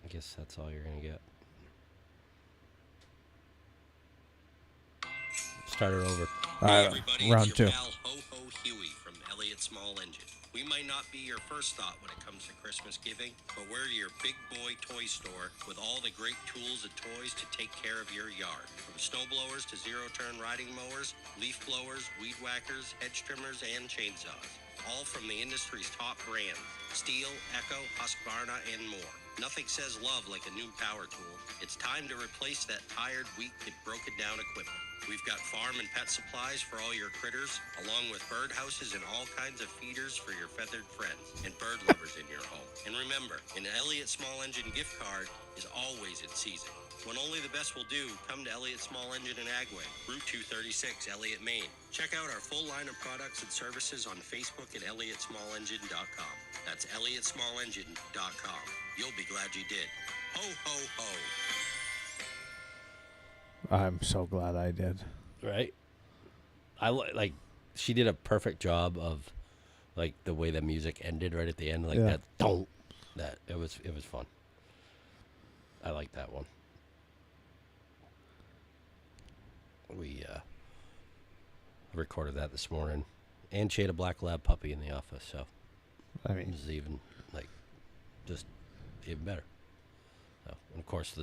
I guess that's all you're gonna get. Start it over. All right, Hey everybody, round it's your two. pal Ho Ho Huey from Elliott Small Engine. We might not be your first thought when it comes to Christmas giving, but we're your big boy toy store with all the great tools and toys to take care of your yard. From snow blowers to zero-turn riding mowers, leaf blowers, weed whackers, hedge trimmers, and chainsaws. All from the industry's top brands, Steel, Echo, Husqvarna, and more. Nothing says love like a new power tool. It's time to replace that tired, weak, and broken down equipment. We've got farm and pet supplies for all your critters, along with bird houses and all kinds of feeders for your feathered friends and bird lovers in your home. And remember, an Elliott Small Engine gift card is always in season. When only the best will do, come to Elliott Small Engine in Agway, Route 236, Elliott, Maine. Check out our full line of products and services on Facebook at ElliottsmallEngine.com. That's ElliottsmallEngine.com. You'll be glad you did. Ho, ho, ho. I'm so glad I did. Right? Like, she did a perfect job of, like, the way the music ended right at the end. Like, Yeah. that, don't. That, it was fun. I like that one. We recorded that this morning, and she had a black lab puppy in the office, so I it mean, was even like just even better. So, and of course,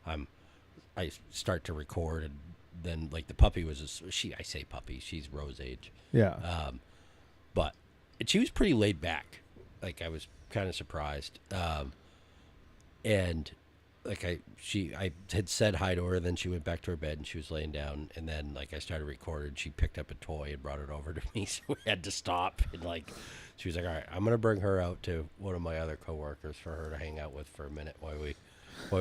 I start to record, and then like the puppy was I say puppy, she's Rose's age, yeah. but she was pretty laid back. Like, I was kind of surprised, and like I had said hi to her, then she went back to her bed and she was laying down, and then like I started recording, she picked up a toy and brought it over to me, so we had to stop, and like she was like, all right, I'm gonna bring her out to one of my other coworkers for her to hang out with for a minute while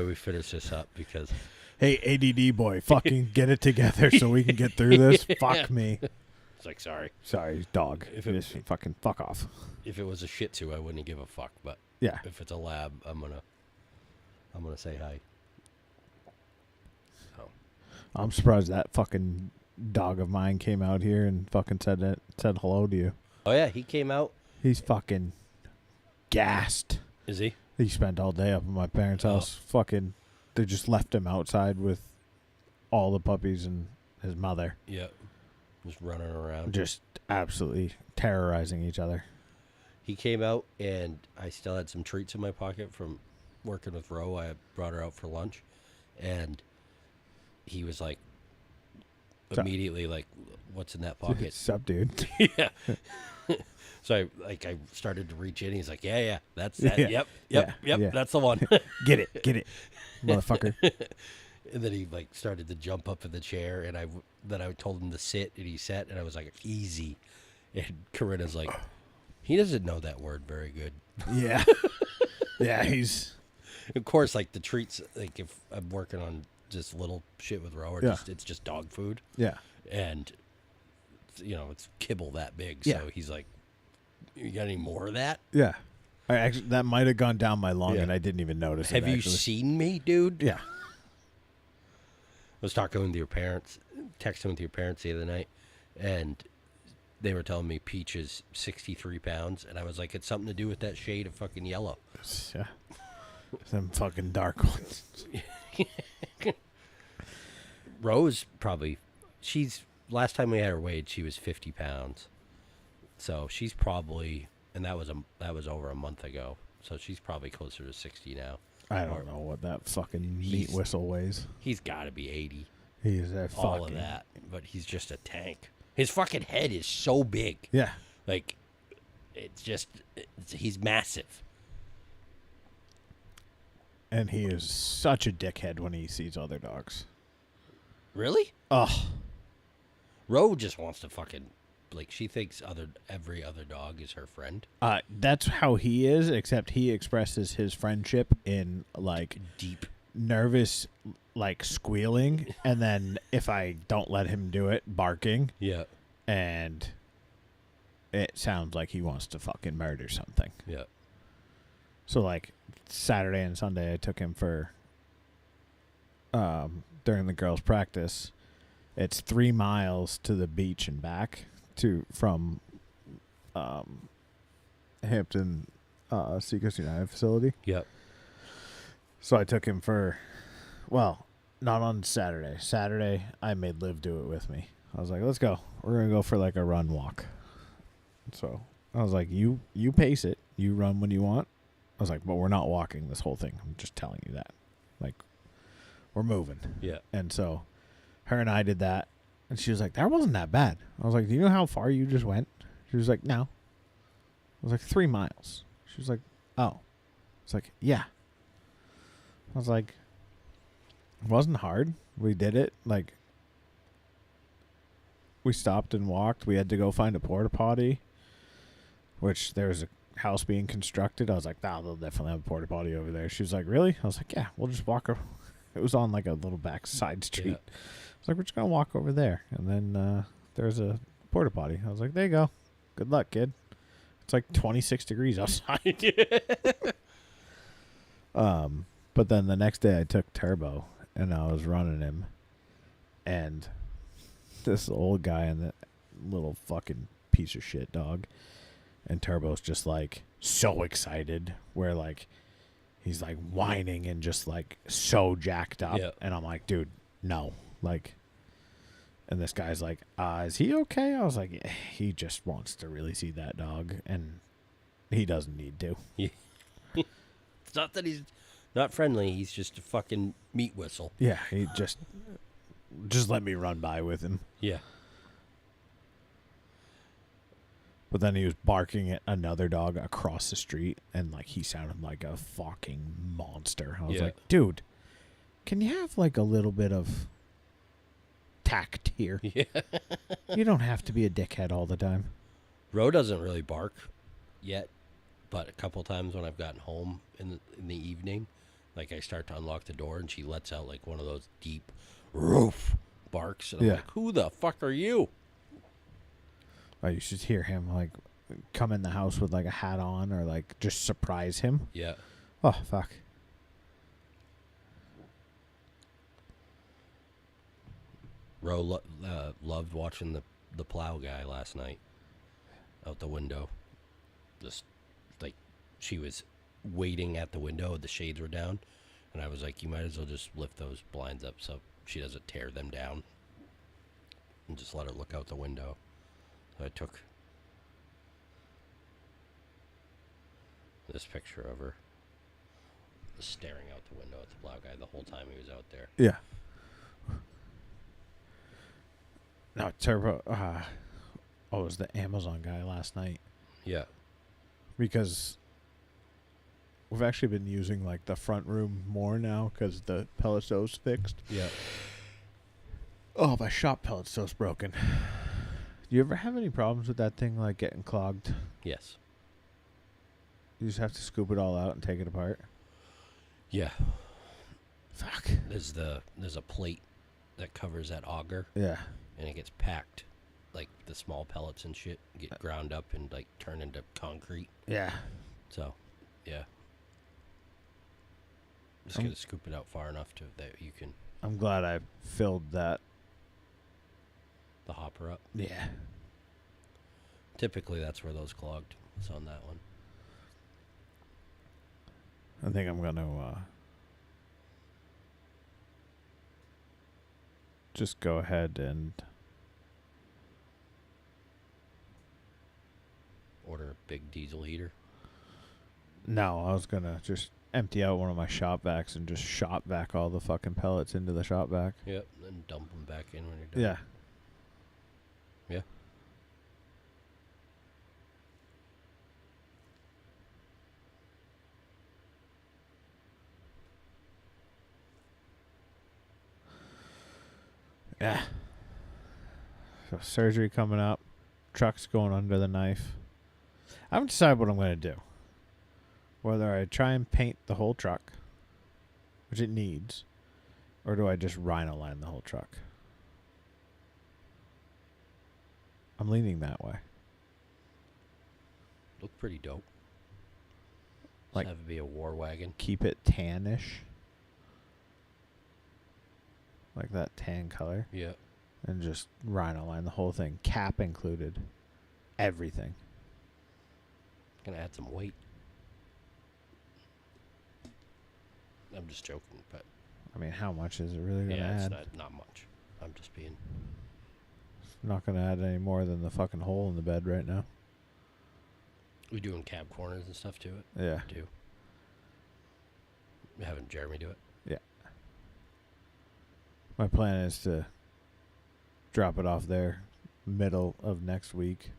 we finish this up, because Hey, ADD boy, fucking get it together so we can get through this. Fuck me. it's like, sorry, dog. If it- Just fucking fuck off. if it was a Shih Tzu I wouldn't give a fuck, but Yeah. if it's a lab, I'm gonna say hi. So I'm surprised that fucking dog of mine came out here and fucking said hello to you. oh yeah, he came out. He's fucking gassed. Is he? He spent all day up at my parents' Oh. house. Fucking, they just left him outside with all the puppies and his mother, Yeah, just running around. just absolutely terrorizing each other. He came out, and I still had some treats in my pocket from working with Ro. I brought her out for lunch, and he was like, So- immediately like, "What's in that pocket?" Sup, dude? Yeah. So I started to reach in. He's like, "Yeah, that's that. Yeah. Yep, Yeah. that's the one." Get it, motherfucker. And then he like started to jump up in the chair, and then I told him to sit, and he sat, and I was like, "Easy." And Corinna's like, "He doesn't know that word very good." Yeah. Yeah, he's... Of course, like the treats, like if I'm working on just little shit with Ro, or Yeah. it's just dog food, Yeah. and it's kibble that big. Yeah. So he's like, "You got any more of that? Yeah. I actually, that might have gone down my lung, Yeah. and I didn't even notice Have it, you actually. seen me, dude?" Yeah. I was talking with your parents, texting with your parents the other night, and they were telling me Peach is 63 pounds, and I was like, it's something to do with that shade of fucking yellow. Yeah. Some fucking dark ones. Rose probably, last time we had her weighed, she was 50 pounds. So she's probably, and that was over a month ago, so she's probably closer to 60 now. I don't know what that fucking meat He's- whistle weighs. He's got to be 80, He is a fucking... all of that, but he's just a tank. His fucking head is so big. Yeah. Like, he's massive. And he is such a dickhead when he sees other dogs. Really? Ugh. Ro just wants to fucking, like, she thinks every other dog is her friend. That's how he is, except he expresses his friendship in, like, Deep. nervous, like, squealing, and then if I don't let him do it, barking, Yeah. and it sounds like he wants to fucking murder something. Yeah. So, like, Saturday and Sunday, I took him for, during the girls' practice. It's 3 miles to the beach and back from Hampton Seacoast United facility. Yep. So I took him for, well, not on Saturday. Saturday, I made Liv do it with me. I was like, let's go. We're going to go for like a run walk. So I was like, you pace it. You run when you want. I was like, but we're not walking this whole thing. I'm just telling you that. Like, we're moving. Yeah. And so her and I did that. And she was like, that wasn't that bad. I was like, do you know how far you just went? She was like, no. I was like, 3 miles. She was like, oh. It's like, yeah. I was like, it wasn't hard. We did it. Like, we stopped and walked. We had to go find a porta potty, which there was a house being constructed. I was like, they'll definitely have a porta potty over there. She was like, really? I was like, yeah, we'll just walk. It was on like a little back side street. Yeah. I was like, we're just going to walk over there. And then there's a porta potty. I was like, there you go. Good luck, kid. It's like 26 degrees outside. But then the next day I took Turbo and I was running him. And this old guy and that little fucking piece of shit dog. And Turbo's just like so excited. Where like he's like whining and just like so jacked up. Yeah. And I'm like, dude, no. Like, and this guy's like, is he okay? I was like, yeah, he just wants to really see that dog. And he doesn't need to. Yeah. It's not that he's not friendly. He's just a fucking meat whistle. Yeah, he just let me run by with him. Yeah. But then he was barking at another dog across the street, and like he sounded like a fucking monster. I was Yeah. like, dude, can you have like a little bit of tact here? Yeah. You don't have to be a dickhead all the time. Ro doesn't really bark yet, but a couple times when I've gotten home in the evening, like I start to unlock the door and she lets out like one of those deep roof barks, and I'm Yeah. like, who the fuck are you? Oh, you should hear him like come in the house with like a hat on or like just surprise him. Yeah. Oh, fuck. Ro loved watching the plow guy last night out the window. Just like she was waiting at the window, the shades were down, and I was like, you might as well just lift those blinds up so she doesn't tear them down and just let her look out the window. So I took this picture of her just staring out the window at the plow guy the whole time he was out there. Yeah. No, Turbo. It was the Amazon guy last night. Yeah. Because we've actually been using like the front room more now because the pellet stove's fixed. Yeah. Oh, my shop pellet stove's broken. Do you ever have any problems with that thing like getting clogged? Yes. You just have to scoop it all out and take it apart. Yeah. Fuck. There's a plate that covers that auger, Yeah. and it gets packed, like the small pellets and shit get ground up and like turn into concrete. Yeah. So, yeah. Just gotta scoop it out far enough to that you can I'm glad I filled that. the hopper up. Yeah. Typically, that's where those clogged. It's on that one. I think I'm going to just go ahead and Order a big diesel heater. no, I was going to just empty out one of my shop vacs and just shop vac all the fucking pellets into the shop vac. Yep. Then dump them back in when you're done. Yeah. Yeah. Yeah. So surgery coming up. Truck's going under the knife. I haven't decided what I'm going to do. Whether I try and paint the whole truck, which it needs, or do I just rhino line the whole truck? I'm leaning that way. Look pretty dope. Like- Have it be a war wagon. Keep it tannish. Like that tan color. Yeah. And just rhino line the whole thing. Cap included. Everything. Gonna add some weight. I'm just joking, but I mean, how much is it really going to yeah, add? it's not much. I'm just being. Not going to add any more than the fucking hole in the bed right now. We doing cab corners and stuff to it Yeah. too. Having Jeremy do it. Yeah. My plan is to drop it off there middle of next week.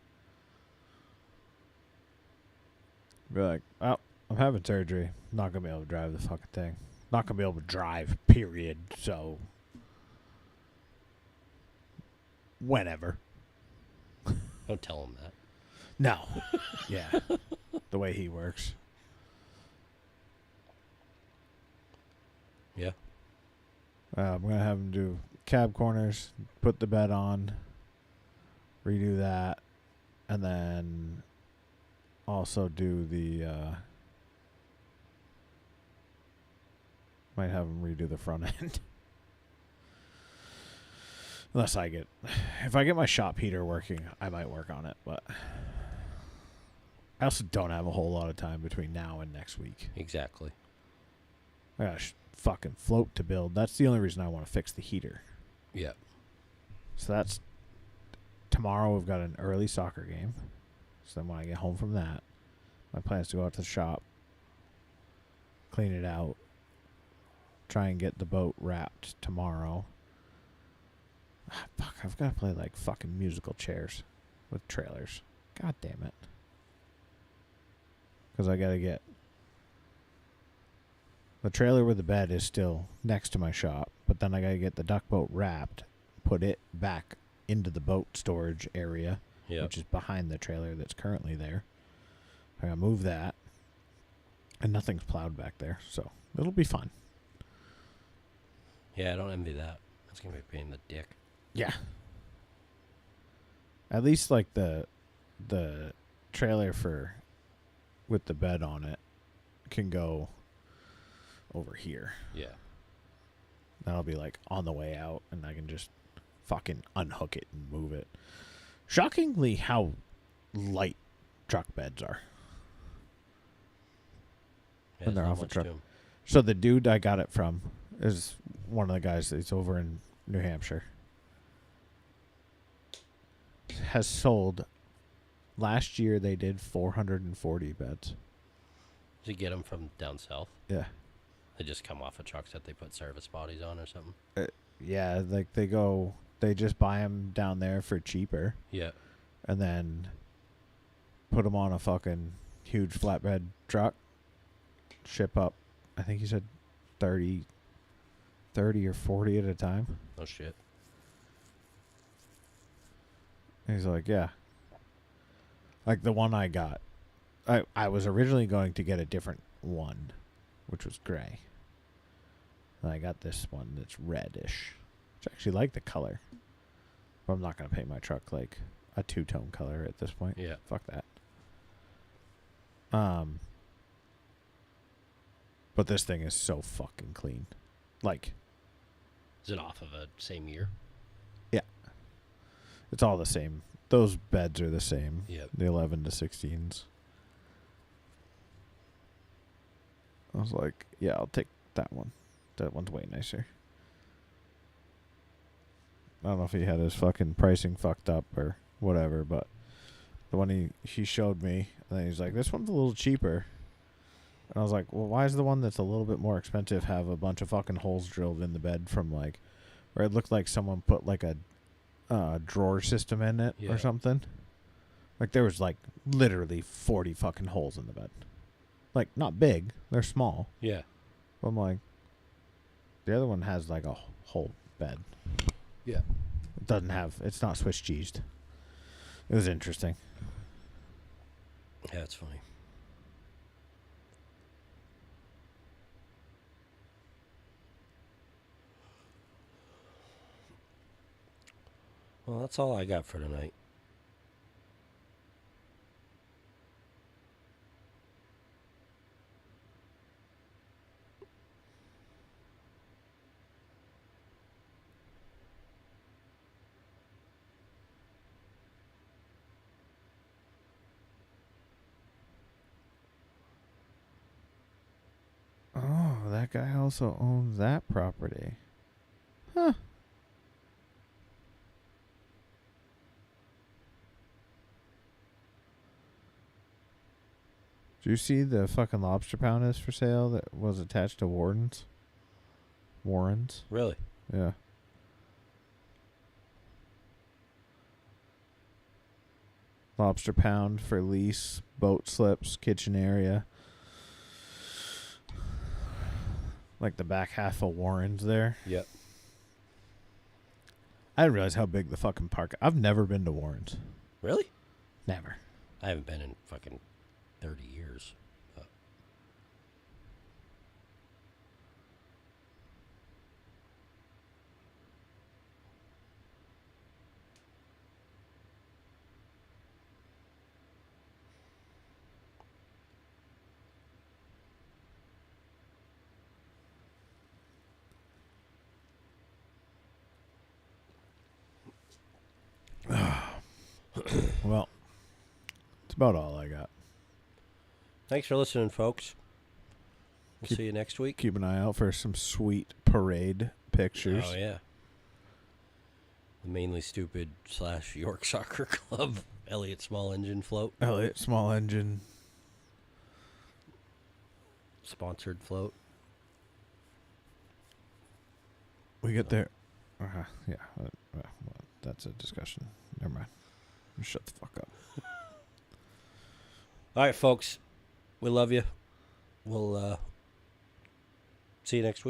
Be like, oh, I'm having surgery. Not going to be able to drive the fucking thing. Not going to be able to drive, period. So, whenever. Don't tell him that. No. Yeah. The way he works. Yeah. I'm going to have him do cab corners, put the bed on, redo that, and then also do the, might have him redo the front end. Unless if I get my shop heater working, I might work on it, but I also don't have a whole lot of time between now and next week. Exactly. I got a fucking float to build. That's the only reason I want to fix the heater. Yeah. So that's tomorrow. We've got an early soccer game. So then when I get home from that, my plan is to go out to the shop, clean it out, try and get the boat wrapped tomorrow. Fuck, I've got to play like fucking musical chairs with trailers. God damn it. Because I got to get... The trailer with the bed is still next to my shop, but then I got to get the duck boat wrapped, put it back into the boat storage area, which is behind the trailer that's currently there. I got to move that, and nothing's plowed back there, so it'll be fun. Yeah, I don't envy that. That's going to be a pain in the dick. Yeah. At least like the trailer with the bed on it can go over here. Yeah. That'll be like on the way out, and I can just fucking unhook it and move it. Shockingly how light truck beds are. Yeah, when they're there's off not a much truck. to 'em. So the dude I got it from is one of the guys that's over in New Hampshire. Has sold. Last year they did 440 beds. Did you get them from down south? Yeah. They just come off of trucks that they put service bodies on or something? Yeah, like they just buy them down there for cheaper. Yeah. And then put them on a fucking huge flatbed truck. Ship up, I think he said 30 or 40 at a time. Oh, shit. And he's like, yeah. Like the one I got. I was originally going to get a different one, which was gray. And I got this one that's reddish. Which I actually like the color. But I'm not going to paint my truck like a two-tone color at this point. Yeah. Fuck that. But this thing is so fucking clean. Like, Is it off of a same year? yeah. It's all the same. Those beds are the same. Yep. The 11 to 16s. I was like, yeah, I'll take that one. That one's way nicer. I don't know if he had his fucking pricing fucked up or whatever, but the one he showed me, and then he's like, this one's a little cheaper. And I was like, well, why does the one that's a little bit more expensive have a bunch of fucking holes drilled in the bed from like, where it looked like someone put like a drawer system in it or something? Like there was like literally 40 fucking holes in the bed. Like not big, they're small. Yeah. But I'm like, the other one has like a whole bed. Yeah. It doesn't have, it's not Swiss cheesed. It was interesting. Yeah, it's funny. Well, that's all I got for tonight. Oh, that guy also owns that property. Huh. Do you see the fucking lobster pound is for sale that was attached to Warren's? Warren's? Really? Yeah. Lobster pound for lease, boat slips, kitchen area. Like the back half of Warren's there. Yep. I didn't realize how big the fucking park. I've never been to Warren's. Really? Never. I haven't been in fucking 30 years. Well, it's about all I got. Thanks for listening, folks. We'll see you next week. Keep an eye out for some sweet parade pictures. Oh, yeah. The Mainly Stoopid / York Soccer Club Elliott Small Engine float. Elliott Small Engine. Sponsored float. We get there. Yeah. Well, that's a discussion. Never mind. Shut the fuck up. All right, folks. We love you. We'll see you next week.